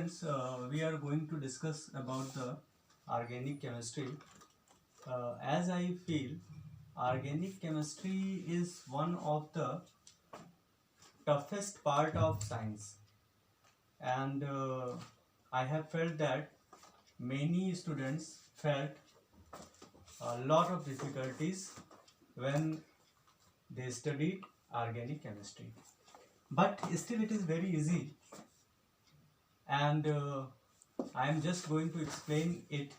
students, we are going to discuss about the organic chemistry. As I feel, organic chemistry is one of the toughest part of science, and I have felt that many students felt a lot of difficulties when they studied organic chemistry. But still it is very easy, and I am just going to explain it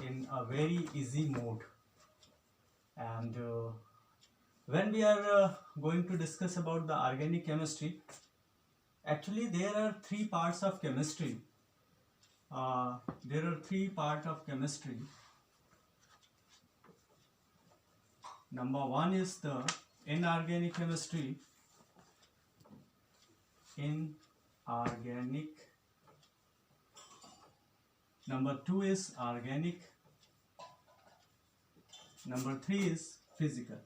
in a very easy mode. And when we are going to discuss about the organic chemistry, actually there are three parts of chemistry. There are three parts of chemistry. Number one is the inorganic chemistry. Inorganic. Number two is organic. Number three is physical.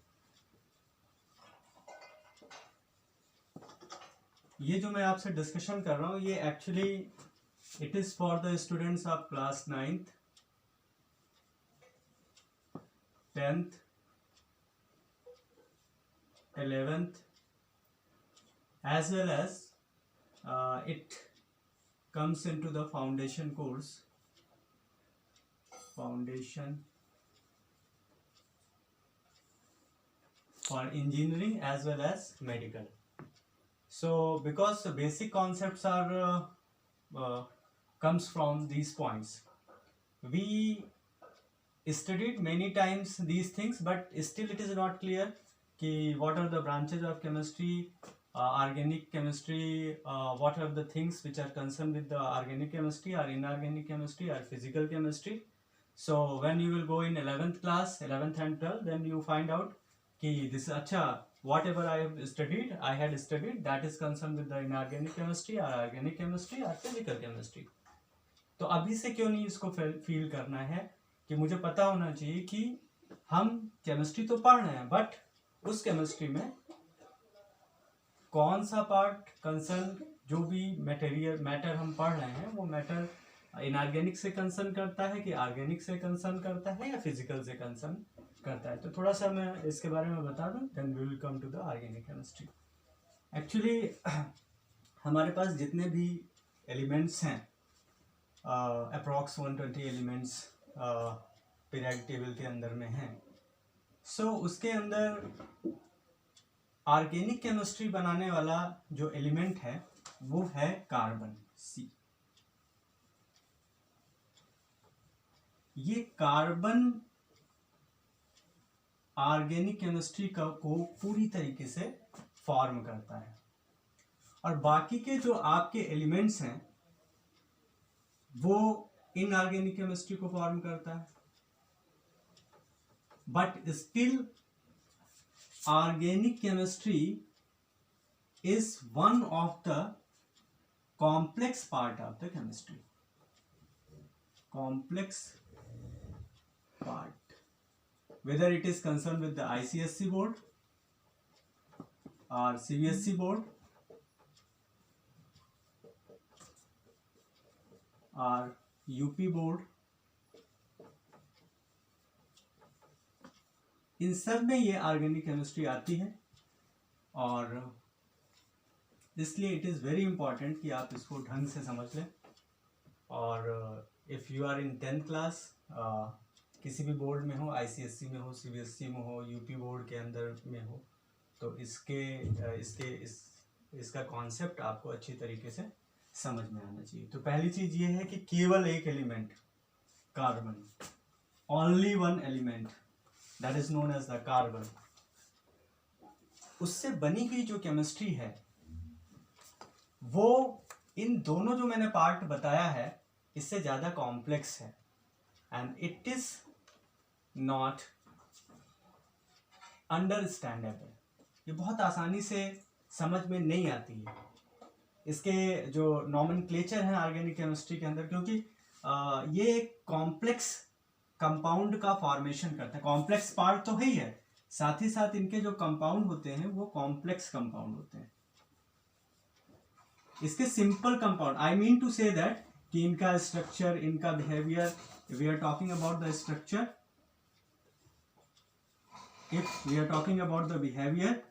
ये जो मैं आपसे discussion कर रहा हूँ ये actually it is for the students of class 9th 10th 11th as well as it comes into the foundation course, foundation for engineering as well as medical. So because the basic concepts are comes from these points, we studied many times these things, but still it is not clear कि what are the branches of chemistry, organic chemistry, what are the things which are concerned with the organic chemistry or inorganic chemistry or physical chemistry. So when you will go in 11th class, 11th and 12th, then you find out कि this अच्छा whatever I have studied, I had studied that is concerned with the inorganic chemistry or organic chemistry or physical chemistry. तो अभी से क्यों नहीं इसको feel करना है कि मुझे पता होना चाहिए कि हम केमिस्ट्री तो पढ़ रहे हैं, बट उस केमिस्ट्री में कौन सा पार्ट कंसर्न, जो भी मैटर हम पढ़ रहे हैं वो मैटर इनऑर्गेनिक से कंसर्न करता है कि ऑर्गेनिक से कंसर्न करता है या फिजिकल से कंसर्न करता है. तो थोड़ा सा मैं इसके बारे में बता दूं, then we will come to the organic chemistry. Actually हमारे पास जितने भी एलिमेंट्स हैं, अप्रॉक्स 120 एलिमेंट्स पीरियोडिक टेबल के अंदर में हैं. सो उसके अंदर ऑर्गेनिक केमिस्ट्री बनाने वाला जो एलिमेंट है वो है कार्बन, सी. ये कार्बन ऑर्गेनिक केमिस्ट्री को पूरी तरीके से फॉर्म करता है, और बाकी के जो आपके एलिमेंट्स हैं वो इनऑर्गेनिक केमिस्ट्री को फॉर्म करता है. But still organic chemistry is one of the complex part of the chemistry. Complex part, whether it is concerned with the ICSE board or CBSE board or UP board, इन सब में ये organic chemistry आती है. और इसलिए it is very important कि आप इसको ढंग से समझ लें. और if you are in 10th class, किसी भी बोर्ड में हो, ICSE में हो, CBSE में हो, यूपी बोर्ड के अंदर में हो, तो इसका कॉन्सेप्ट आपको अच्छी तरीके से समझ में आना चाहिए. तो पहली चीज़ ये है कि केवल एक element carbon, only one element, that is known as the carbon, उससे बनी हुई जो केमिस्ट्री है वो इन दोनों जो मैंने पार्ट बताया है इससे ज़्यादा कॉम्प्लेक्स है, and it is not understandable. ये बहुत आसानी से समझ में नहीं आती है. इसके जो नॉमेनक्लेचर हैं ऑर्गेनिक केमिस्ट्री के अंदर, क्योंकि ये एक कॉम्प्लेक्स कंपाउंड का फॉर्मेशन करता है. कॉम्प्लेक्स पार्ट तो है ही है, साथ ही साथ इनके जो कंपाउंड होते हैं वो कॉम्प्लेक्स कंपाउंड होते हैं. इसके simple compound, I mean to say that कि इनका स्ट्रक्चर, इनका behaviour, we are talking about the structure, if we are talking about the behaviour,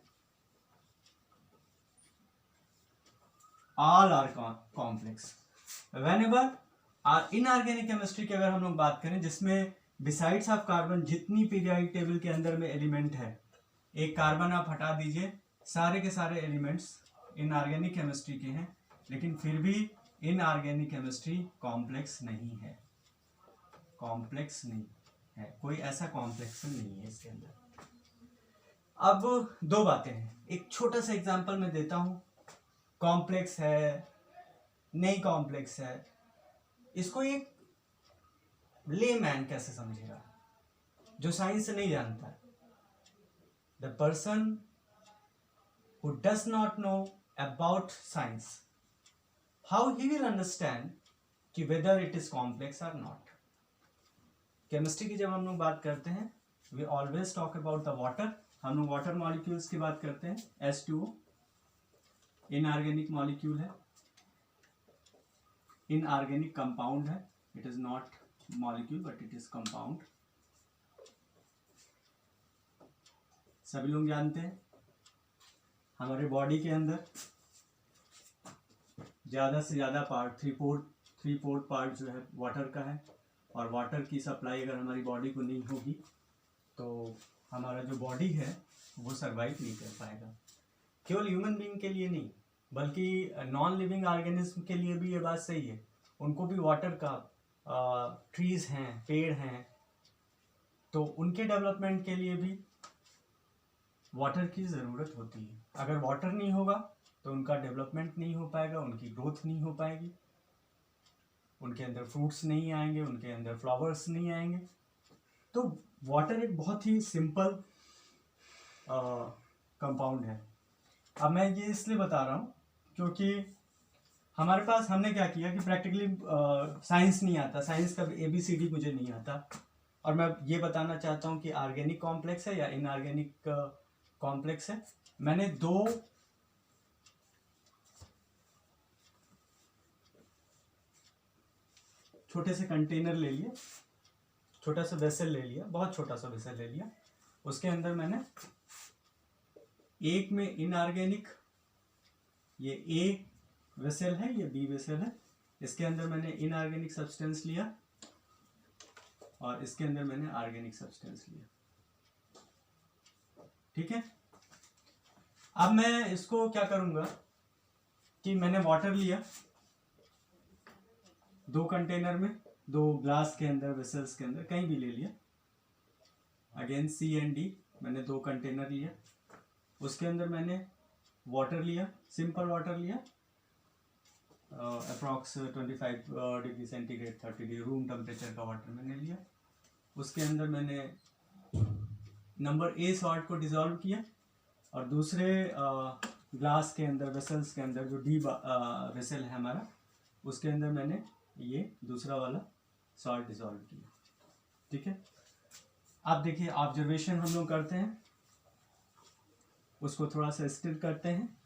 all are complex whenever inorganic chemistry की अगर हम लोग बात करें, जिसमें बिसाइड्स ऑफ कार्बन जितनी पीरियोडिक टेबल के अंदर में एलिमेंट है, एक कार्बन आप हटा दीजिए, सारे के सारे एलिमेंट्स इनऑर्गेनिक केमिस्ट्री के हैं, लेकिन फिर भी इनऑर्गेनिक केमिस्ट्री कॉम्प्लेक्स नहीं है, कॉम्प्लेक्स नहीं है, कोई ऐसा कॉम्प्लेक्सन नहीं है इसके अंदर। अब दो बातें हैं, एक छोटा सा एग्जांपल मैं देता हूं, कॉम्प्लेक्स है नहीं कॉम्प्लेक्स है, इसको एक लेमैन कैसे समझेगा जो साइंस नहीं जानता? The person who does not know about science, how he will understand कि वेदर इट इज कॉम्प्लेक्स और नॉट। केमिस्ट्री की जब हम लोग बात करते हैं, we always talk about the water, हम लोग वाटर मॉलिक्यूल्स की बात करते हैं, H2O इनऑर्गेनिक मॉलिक्यूल है, इनऑर्गेनिक कंपाउंड है, it is not molecule but it is compound. सभी लोग जानते हैं हमारे बॉडी के अंदर ज्यादा से ज्यादा पार्ट, थ्री फोर्थ पार्ट जो है वाटर का है, और वाटर की सप्लाई अगर हमारी बॉडी को नहीं होगी तो हमारा जो बॉडी है वो सरवाइव नहीं कर पाएगा। केवल ह्यूमन बीइंग के लिए नहीं, बल्कि नॉन लिविंग ऑर्गेनिज्म के लिए भी ये बात सही है, उनको भी वाटर का, ट्रीज हैं, पेड़ हैं, तो उनके डेवलपमेंट के लिए भी वाटर की ज़रूरत होती है। अगर वाटर नहीं होगा तो उनका डेवलपमेंट नहीं हो पाएगा, उनकी ग्रोथ नहीं हो पाएगी, उनके अंदर फ्रूट्स नहीं आएंगे, उनके अंदर फ्लावर्स नहीं आएंगे। तो वाटर एक बहुत ही सिंपल कंपाउंड है। अब मैं ये इसलिए बता रहा हूँ क्योंकि हमारे पास, हमने क्या किया कि प्रैक्टिकली साइंस नहीं आता, साइंस का ABCD मुझे नहीं आता, और मैं ये बताना चाहता हूँ कि ऑर्गेनिक कॉम्प्लेक्स है या इनऑर्गेनिक कॉम्प्लेक्स है। मैंने दो छोटे से कंटेनर ले लिए, छोटा सा वेसल ले लिया, बहुत छोटा सा वेसल ले लिया, उसके अंदर मैंने एक में इनऑर्गेनिक, ये A वेसल है, ये B वेसल है, इसके अंदर मैंने इनऑर्गेनिक सब्सटेंस लिया और इसके अंदर मैंने ऑर्गेनिक सब्सटेंस लिया, ठीक है। अब मैं इसको क्या करूंगा कि मैंने वाटर लिया दो कंटेनर में, दो ग्लास के अंदर, वेसल्स के अंदर, कहीं भी ले लिया, अगेन C and D, मैंने दो कंटेनर लिया, उसके अंदर मैंने वाटर लिया, सिंपल वाटर लिया, approx 25 degree centigrade, 30 degree room temperature का वाटर मैंने लिया, उसके अंदर मैंने नंबर A सॉल्ट को डिसॉल्व किया, और दूसरे ग्लास के अंदर, वेसल्स के अंदर, जो D वेसल है हमारा, उसके अंदर मैंने ये दूसरा वाला सॉल्ट डिसॉल्व किया, ठीक है। आप देखिए, ऑब्जर्वेशन हम लोग करते हैं, उसको थोड़ा सा स्टिर करते हैं,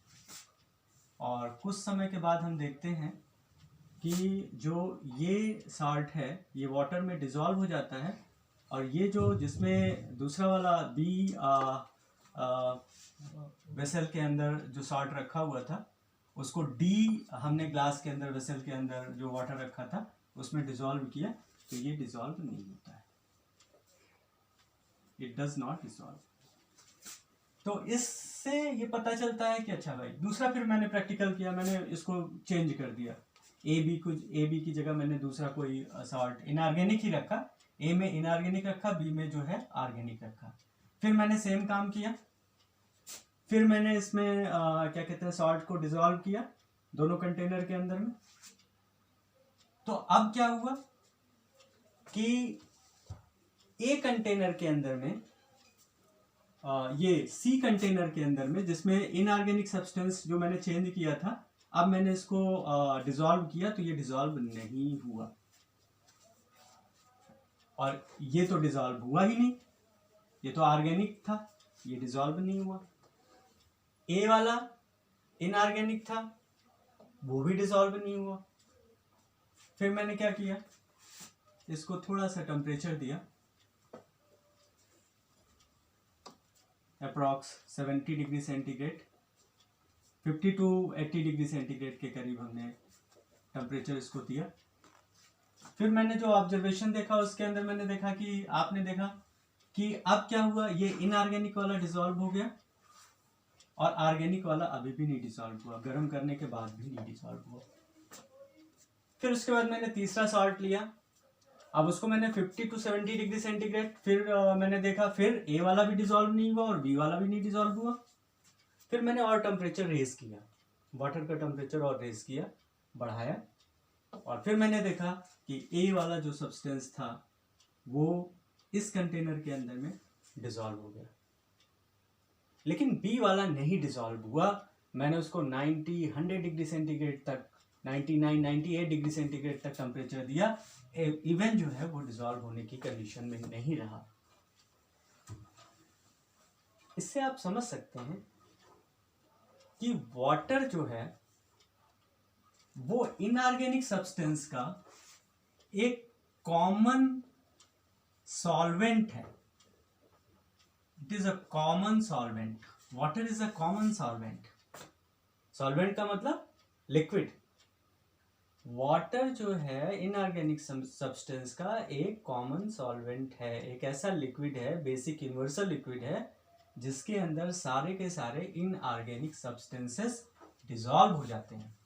और कुछ समय के बाद हम देखते हैं कि जो ये सॉल्ट है ये वाटर में डिसॉल्व हो जाता है, और ये जो जिसमें दूसरा वाला B वेसल के अंदर जो सॉल्ट रखा हुआ था, उसको D हमने ग्लास के अंदर, वेसल के अंदर जो वाटर रखा था उसमें डिसॉल्व किया, तो ये डिसॉल्व नहीं होता है, इट डज नॉट डिसॉल्व। तो इससे ये पता चलता है कि अच्छा भाई, दूसरा फिर मैंने प्रैक्टिकल किया, मैंने इसको चेंज कर दिया, AB की जगह मैंने दूसरा कोई सॉल्ट इनऑर्गेनिक ही रखा, A में इनऑर्गेनिक रखा, B में जो है ऑर्गेनिक रखा, फिर मैंने सेम काम किया, फिर मैंने इसमें क्या कहते हैं, सॉल्ट को डिसॉल्व किया दोनों कंटेनर के अंदर में। तो अब क्या हुआ कि A कंटेनर के अंदर में, ये C कंटेनर के अंदर में, जिसमें इनऑर्गेनिक सब्सटेंस जो मैंने चेंज किया था, अब मैंने इसको डिसॉल्व किया, तो ये डिसॉल्व नहीं हुआ, और ये तो डिसॉल्व हुआ ही नहीं, ये तो ऑर्गेनिक था, ये डिसॉल्व नहीं हुआ। A वाला इनऑर्गेनिक था, वो भी डिसॉल्व नहीं हुआ। फिर मैंने क्या किया, इसको थोड़ा सा टेम्परेचर दिया, approx 70 degree centigrade, 50 to 80 degree centigrade के करीब हमने टेम्परेचर इसको दिया। फिर मैंने जो ऑब्जर्वेशन देखा उसके अंदर मैंने देखा कि आपने देखा कि अब क्या हुआ, ये इनऑर्गेनिक वाला डिसॉल्व हो गया और ऑर्गेनिक वाला अभी भी नहीं डिसॉल्व हुआ, गर्म करने के बाद भी नहीं डिसॉल्व हुआ। फिर उसके बाद मैंने तीसरा सॉल्ट लिया, अब उसको मैंने 50 to 70 डिग्री सेंटीग्रेड, फिर मैंने देखा फिर ए वाला भी डिसॉल्व नहीं हुआ और बी वाला भी नहीं डिसॉल्व हुआ। फिर मैंने और टेम्परेचर रेज किया, वाटर का टेम्परेचर और रेज किया, बढ़ाया, और फिर मैंने देखा कि ए वाला जो सब्सटेंस था वो इस कंटेनर के अंदर में डिसॉल्व हो गया, लेकिन बी वाला नहीं डिसॉल्व हुआ। मैंने उसको 90-100 डिग्री सेंटीग्रेड तक, 99-98 डिग्री सेंटीग्रेड तक टेम्परेचर दिया, इवन जो है वो डिसॉल्व होने की कंडीशन में नहीं रहा। इससे आप समझ सकते हैं कि वाटर जो है वो इनऑर्गेनिक सब्सटेंस का एक कॉमन सॉल्वेंट है। It is a common solvent, water is a common solvent. Solvent का मतलब लिक्विड। वाटर जो है इनऑर्गेनिक सब्सटेंस का एक कॉमन सॉल्वेंट है, एक ऐसा लिक्विड है, बेसिक यूनिवर्सल लिक्विड है, जिसके अंदर सारे के सारे इनऑर्गेनिक सब्सटेंसेस डिसॉल्व हो जाते हैं।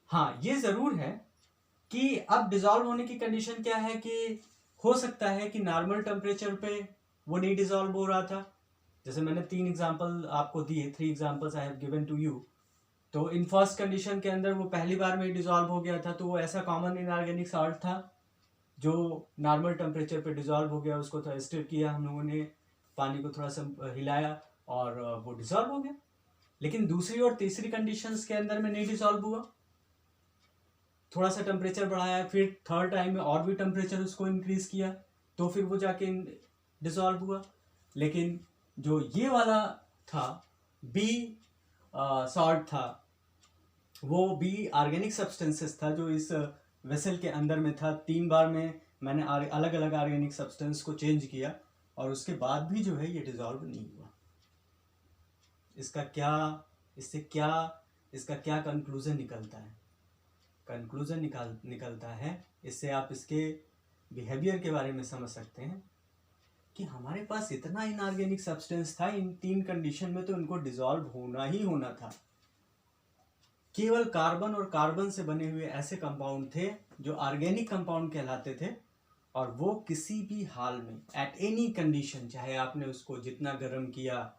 हाँ, ये जरूर है कि अब डिसॉल्व होने की कंडीशन क्या है कि हो सकता है कि नॉर्मल टेम्परेचर पे वो नहीं डिसॉल्व हो रहा था। जैसे मैंने 3 एग्जांपल आपको दिए, 3 examples I have given to you. तो इन फर्स्ट कंडीशन के अंदर वो पहली बार में डिसॉल्व हो गया था, तो वो ऐसा कॉमन इनऑर्गेनिक सॉल्ट था जो नॉर्मल टेम्परेचर पे डिसॉल्व हो गया। उसको थोड़ा स्टिर किया हम लोगों ने, पानी को थोड़ा सा हिलाया और वो डिसॉल्व हो गया। लेकिन दूसरी और तीसरी कंडीशंस के अंदर में नहीं डिसॉल्व हुआ, थोड़ा सा टेम्परेचर बढ़ाया, फिर थर्ड टाइम में और भी टेम्परेचर उसको इंक्रीज किया, तो फिर वो जाके डिसॉल्व हुआ। लेकिन जो ये वाला था, बी सॉल्ट था, वो भी ऑर्गेनिक सब्सटेंसेस था जो इस वेसल के अंदर में था। 3 बार में मैंने अलग अलग ऑर्गेनिक सब्सटेंस को चेंज किया और उसके बाद भी जो है ये डिसॉल्व नहीं हुआ। इसका क्या कंक्लूजन निकलता है? कंक्लूजन निकलता है, इससे आप इसके बिहेवियर के बारे में समझ सकते हैं कि हमारे पास इतना इनऑर्गेनिक सब्सटेंस था, इन 3 कंडीशन में तो इनको डिसॉल्व होना ही होना था। केवल कार्बन और कार्बन से बने हुए ऐसे कंपाउंड थे जो ऑर्गेनिक कंपाउंड कहलाते थे, और वो किसी भी हाल में एट एनी कंडीशन, चाहे आपने उसको जितना गर्म किया,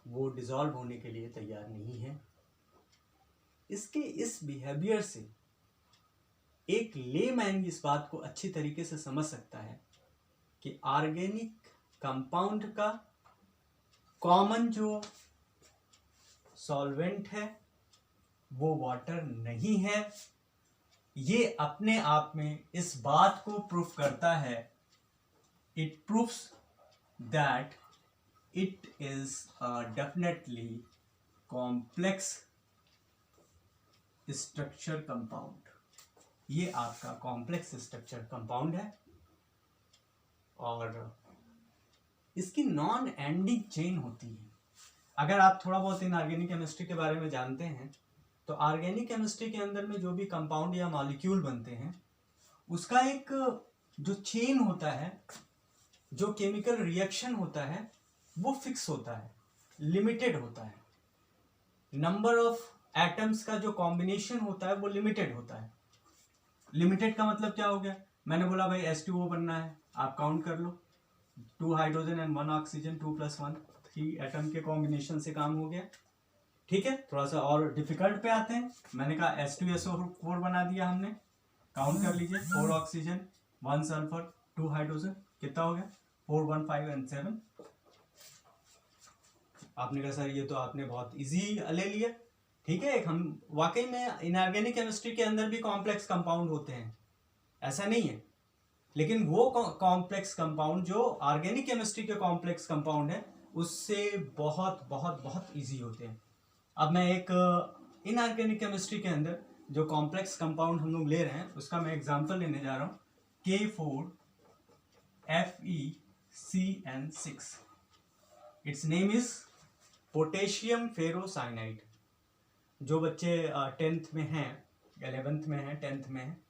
वो डिसॉल्व होने के लिए तैयार नहीं है। इसके इस बिहेवियर से एक लेमैन इस बात को अच्छी तरीके से समझ सकता है कि ऑर्गेनिक कंपाउंड का कॉमन जो सॉल्वेंट है वो वाटर नहीं है। ये अपने आप में इस बात को प्रूफ करता है, it proves that it is definitely complex structure compound. ये आपका कॉम्प्लेक्स स्ट्रक्चर कंपाउंड है और इसकी नॉन एंडिंग चेन होती है। अगर आप थोड़ा बहुत इनऑर्गेनिक केमिस्ट्री के बारे में जानते हैं तो ऑर्गेनिक केमिस्ट्री के अंदर में जो भी कंपाउंड या मॉलिक्यूल बनते हैं उसका एक जो चेन होता है, जो केमिकल रिएक्शन होता है, वो फिक्स होता है, लिमिटेड होता है। नंबर ऑफ एटम्स का जो कॉम्बिनेशन होता है वो लिमिटेड होता है। लिमिटेड का मतलब क्या हो गया? मैंने बोला भाई H2O बनना है, आप काउंट कर लो, 2 हाइड्रोजन एंड 1 ऑक्सीजन, 2 + 1, 3 एटम के कॉम्बिनेशन से काम हो गया। ठीक है, थोड़ा सा और डिफिकल्ट पे आते हैं। मैंने कहा H2SO4 बना दिया हमने, काउंट कर लीजिए, 4 ऑक्सीजन, 1 सल्फर, 2 हाइड्रोजन, कितना हो गया? 4, 1, 5 and 7। आपने कहा सर ये तो आपने बहुत इजी ले लिया। ठीक है, हम वाकई में इनऑर्गेनिक केमिस्ट्री के अंदर भी कॉम्प्लेक्स कंपाउंड होते हैं, ऐसा नहीं है, लेकिन वो कॉम्प्लेक्स कंपाउंड जो ऑर्गेनिक केमिस्ट्री के कॉम्प्लेक्स कंपाउंड है उससे बहुत बहुत बहुत इजी होते हैं। अब मैं एक इनऑर्गेनिक केमिस्ट्री के अंदर जो कॉम्प्लेक्स कंपाउंड हम लोग ले रहे हैं उसका मैं एग्जांपल लेने जा रहा हूँ K4FeCN6. It's name is potassium ferrocyanide. जो बच्चे 10th में हैं, 11th में हैं, 10th में हैं,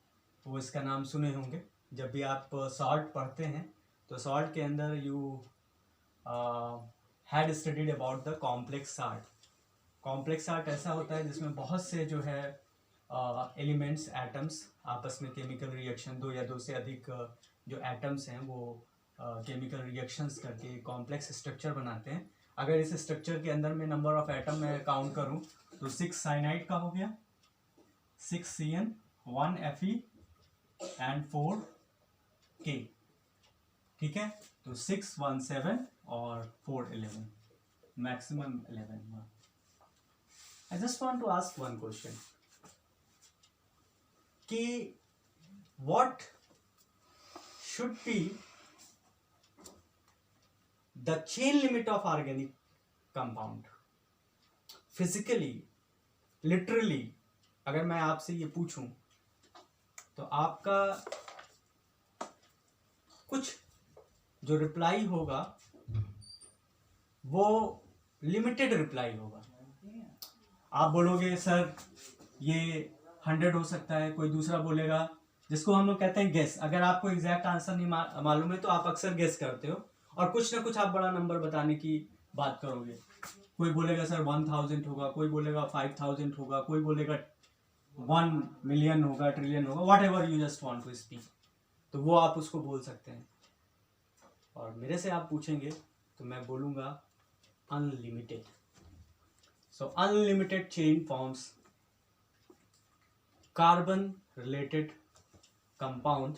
वो इसका नाम सुने होंगे. जब भी आप सॉल्ट पढ़ते हैं तो सॉल्ट के अंदर you had studied about the complex salt. Complex salt ऐसा होता है जिसमें बहुत से जो है एलिमेंट्स, एटम्स आपस में केमिकल रिएक्शन, दो या दो से अधिक जो एटम्स हैं वो केमिकल रिएक्शंस करके कॉम्प्लेक्स स्ट्रक्चर बनाते हैं. अगर इस स्ट्रक्चर के अंदर में नंबर ऑफ एटम मैं काउंट करूं तो 6 साइनाइड का हो गया, 6 CN, 1 Fe एंड 4 K. ठीक है, तो 6, 1, 7 और 4, 11, maximum 11. I just want to ask one question कि what should be the chain limit of organic compound? Physically, literally, अगर मैं आपसे ये पूछूं तो आपका कुछ जो रिप्लाई होगा वो लिमिटेड रिप्लाई होगा. आप बोलोगे सर ये 100 हो सकता है, कोई दूसरा बोलेगा, जिसको हम लोग कहते हैं गेस. अगर आपको एग्जैक्ट आंसर नहीं मालूम है तो आप अक्सर गेस करते हो और कुछ ना कुछ आप बड़ा नंबर बताने की बात करोगे. कोई बोलेगा सर 1000 होगा, कोई बोलेगा 5000 होगा, कोई बोलेगा 1 मिलियन होगा, ट्रिलियन होगा, whatever you just want to speak. तो वो आप उसको बोल सकते हैं. और मेरे से आप पूछेंगे तो मैं बोलूँगा unlimited. So unlimited chain forms carbon related compound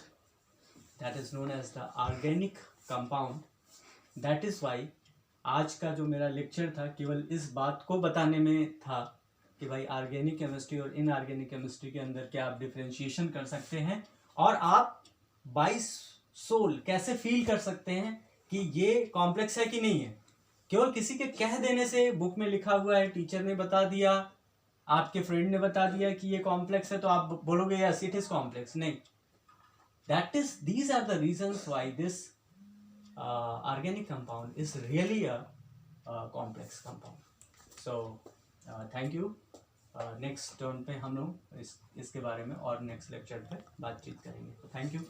that is known as the organic compound. That is why आज का जो मेरा लेक्चर था केवल इस बात को बताने में था कि भाई ऑर्गेनिक केमिस्ट्री और इनऑर्गेनिक केमिस्ट्री के अंदर क्या आप डिफरेंशिएशन कर सकते हैं और आप बाय सोल कैसे फील कर सकते हैं कि ये कॉम्प्लेक्स है कि नहीं है. केवल किसी के कह देने से, बुक में लिखा हुआ है, टीचर ने बता दिया, आपके फ्रेंड ने बता दिया कि ये कॉम्प्लेक्स है तो आप बोलोगे यस इट इज कॉम्प्लेक्स. नहीं, these are the reasons why this organic compound is really a complex compound. So thank you. Next turn पे हम लोग इसके बारे में और नेक्स्ट लेक्चर पे बातचीत करेंगे. Thank you.